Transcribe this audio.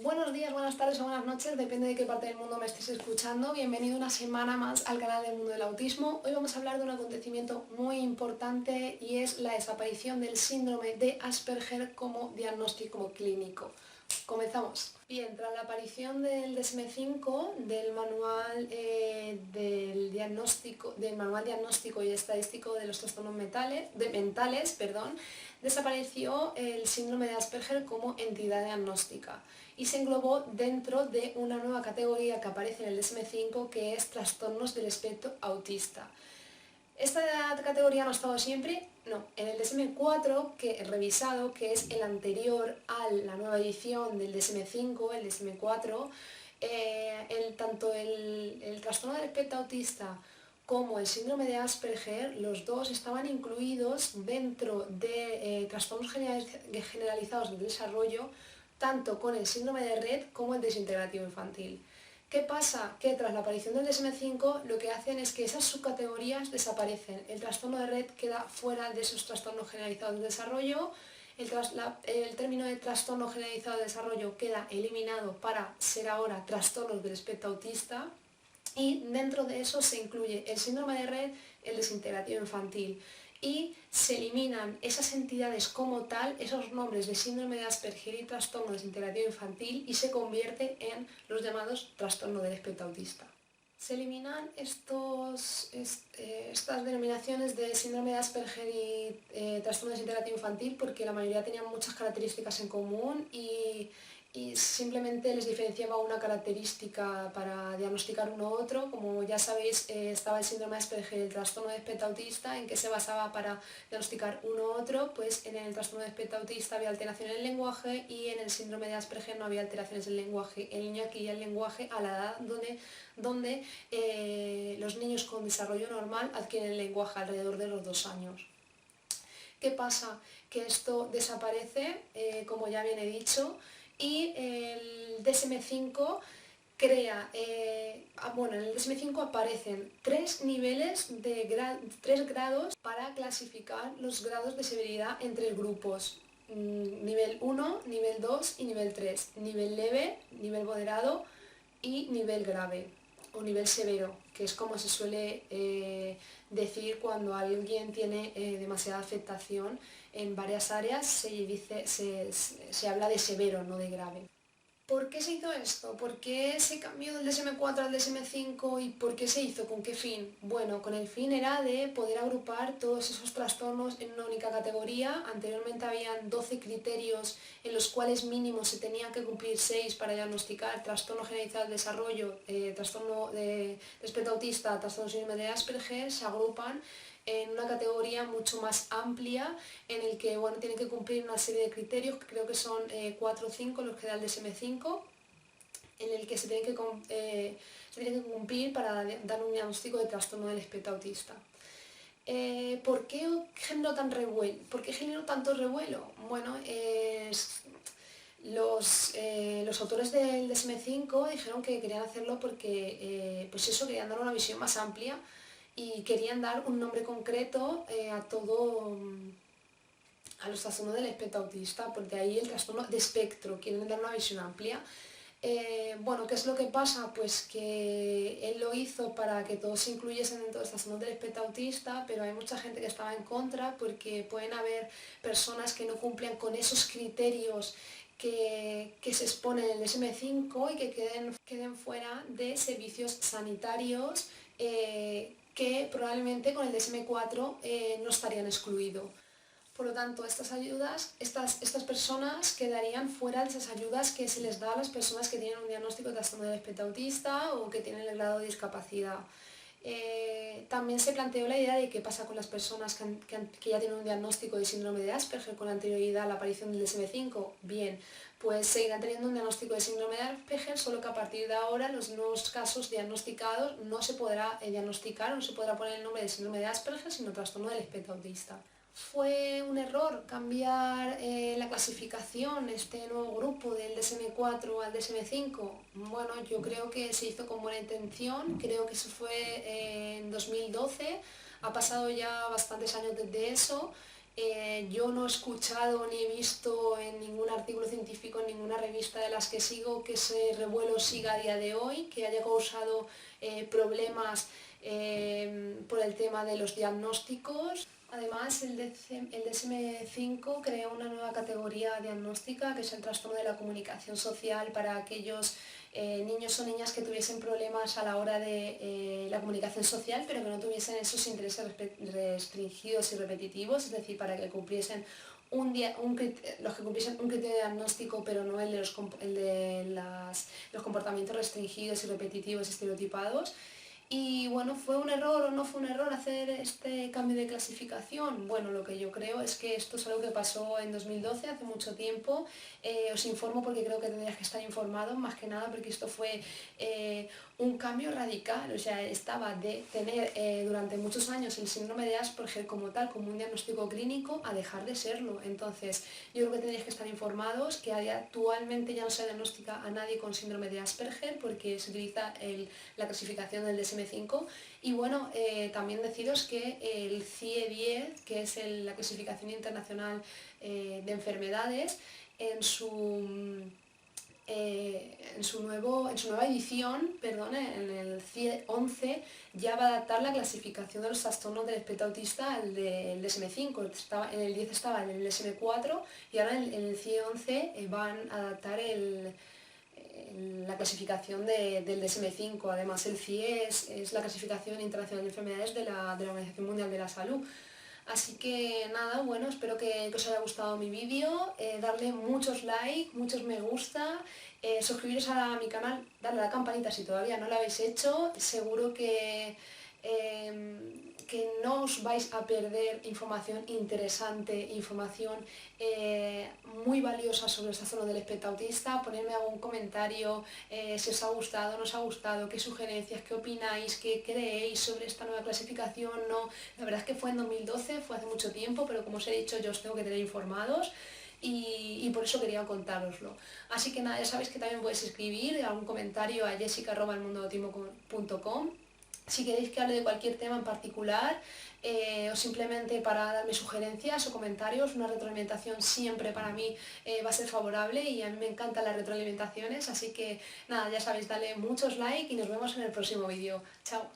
Buenos días, buenas tardes o buenas noches, depende de qué parte del mundo me estés escuchando. Bienvenido una semana más al canal del mundo del autismo. Hoy vamos a hablar de un acontecimiento muy importante y es la desaparición del síndrome de Asperger como diagnóstico clínico. Comenzamos. Bien, tras la aparición del DSM-5, del manual, del manual diagnóstico y estadístico de los trastornos mentales, desapareció el síndrome de Asperger como entidad diagnóstica y se englobó dentro de una nueva categoría que aparece en el DSM-5, que es trastornos del espectro autista. ¿Esta categoría no ha estado siempre? No. En el DSM-4, que he revisado, que es el anterior a la nueva edición del DSM-5, el DSM-4, tanto el trastorno del espectro autista como el síndrome de Asperger, los dos estaban incluidos dentro de trastornos generalizados del desarrollo, tanto con el síndrome de Rett como el desintegrativo infantil. ¿Qué pasa? Que tras la aparición del DSM-5 lo que hacen es que esas subcategorías desaparecen. El trastorno de Rett queda fuera de esos trastornos generalizados del desarrollo, el término de trastorno generalizado de desarrollo queda eliminado para ser ahora trastornos del espectro autista, y dentro de eso se incluye el síndrome de Rett, el desintegrativo infantil, y se eliminan esas entidades como tal, esos nombres de síndrome de Asperger y trastorno desintegrativo infantil, y se convierte en los llamados trastorno del espectro autista. Se eliminan estas denominaciones de síndrome de Asperger y trastorno desintegrativo infantil porque la mayoría tenían muchas características en común y simplemente les diferenciaba una característica para diagnosticar uno u otro. Como ya sabéis, estaba el síndrome de Asperger y el trastorno de espectro autista, en que se basaba para diagnosticar uno u otro. Pues en el trastorno de espectro autista había alteración en el lenguaje y en el síndrome de Asperger no había alteraciones en el lenguaje. El niño adquiría el lenguaje a la edad donde los niños con desarrollo normal adquieren el lenguaje, alrededor de los 2 años. ¿Qué pasa? Que esto desaparece, como ya bien he dicho, y el DSM-5 crea, en el DSM-5 aparecen 3 grados para clasificar los grados de severidad en 3 grupos. Nivel 1, nivel 2 y nivel 3. Nivel leve, nivel moderado y nivel grave o nivel severo, que es como se suele decir cuando alguien tiene demasiada afectación en varias áreas. Se habla de severo, no de grave. ¿Por qué se hizo esto? ¿Por qué se cambió del DSM-4 al DSM-5 y por qué se hizo? ¿Con qué fin? Bueno, con el fin era de poder agrupar todos esos trastornos en una única categoría. Anteriormente habían 12 criterios en los cuales mínimo se tenían que cumplir 6 para diagnosticar trastorno generalizado del desarrollo, trastorno de espectro autista, trastorno síndrome de Asperger. Se agrupan en una categoría mucho más amplia en el que tienen que cumplir una serie de criterios, que creo que son 4 o 5 los que da el DSM-5, en el que se tienen que cumplir para dar un diagnóstico de trastorno del espectro autista. ¿Por qué generó tanto revuelo? Bueno, los autores del DSM-5 dijeron que querían hacerlo porque querían dar una visión más amplia y querían dar un nombre concreto a los trastornos del espectro autista, porque ahí el trastorno de espectro, quieren dar una visión amplia. ¿Qué es lo que pasa? Pues que él lo hizo para que todos se incluyesen dentro de los trastornos del espectro autista, pero hay mucha gente que estaba en contra porque pueden haber personas que no cumplen con esos criterios que se exponen en el DSM-5 y que queden fuera de servicios sanitarios que probablemente con el DSM-4 no estarían excluidos. Por lo tanto, estas personas quedarían fuera de esas ayudas que se les da a las personas que tienen un diagnóstico de trastorno del espectro autista o que tienen el grado de discapacidad. También se planteó la idea de qué pasa con las personas que ya tienen un diagnóstico de síndrome de Asperger con anterioridad a la aparición del DSM-5. Bien, pues seguirán teniendo un diagnóstico de síndrome de Asperger, solo que a partir de ahora los nuevos casos diagnosticados no se podrá diagnosticar, no se podrá poner el nombre de síndrome de Asperger, sino trastorno del espectro autista. ¿Fue un error cambiar la clasificación, este nuevo grupo del DSM-4 al DSM-5? Bueno, yo creo que se hizo con buena intención, creo que eso fue en 2012, ha pasado ya bastantes años desde eso Yo no he escuchado ni he visto en ningún artículo científico, en ninguna revista de las que sigo, que ese revuelo siga a día de hoy, que haya causado problemas por el tema de los diagnósticos. Además, el DSM-5 creó una nueva categoría diagnóstica, que es el trastorno de la comunicación social, para aquellos niños o niñas que tuviesen problemas a la hora de la comunicación social, pero que no tuviesen esos intereses restringidos y repetitivos, es decir, para que cumpliesen los que cumpliesen un criterio diagnóstico, pero no el de los comportamientos restringidos y repetitivos y estereotipados. Y bueno, ¿fue un error o no fue un error hacer este cambio de clasificación? Bueno, lo que yo creo es que esto es algo que pasó en 2012, hace mucho tiempo. Os informo porque creo que tendrías que estar informado, más que nada porque esto fue un cambio radical. O sea, estaba de tener durante muchos años el síndrome de Asperger como tal, como un diagnóstico clínico, a dejar de serlo. Entonces, yo creo que tendríais que estar informados que actualmente ya no se diagnostica a nadie con síndrome de Asperger, porque se utiliza la clasificación del DSM-5. Y bueno, también deciros que el CIE-10, que es la clasificación internacional de enfermedades, en su nueva edición, perdón, en el CIE 11, ya va a adaptar la clasificación de los trastornos del espectro autista al del DSM-5. En el 10 estaba en el DSM-4 y ahora en el CIE 11 van a adaptar la clasificación del DSM-5. Además, el CIE es la clasificación internacional de enfermedades de la Organización Mundial de la Salud. Así que nada, bueno, espero que os haya gustado mi vídeo, darle muchos likes, muchos me gusta, suscribiros a mi canal, darle a la campanita si todavía no lo habéis hecho. Seguro que no os vais a perder información interesante, información muy valiosa sobre el trastorno del espectro autista. Ponedme algún comentario si os ha gustado, no os ha gustado, qué sugerencias, qué opináis, qué creéis sobre esta nueva clasificación. No, la verdad es que fue en 2012, fue hace mucho tiempo, pero como os he dicho, yo os tengo que tener informados. Y por eso quería contároslo. Así que nada, ya sabéis que también podéis escribir algún comentario a jessica@elmundoautismo.com. Si queréis que hable de cualquier tema en particular o simplemente para darme sugerencias o comentarios, una retroalimentación siempre para mí va a ser favorable, y a mí me encantan las retroalimentaciones. Así que nada, ya sabéis, dale muchos likes y nos vemos en el próximo vídeo. Chao.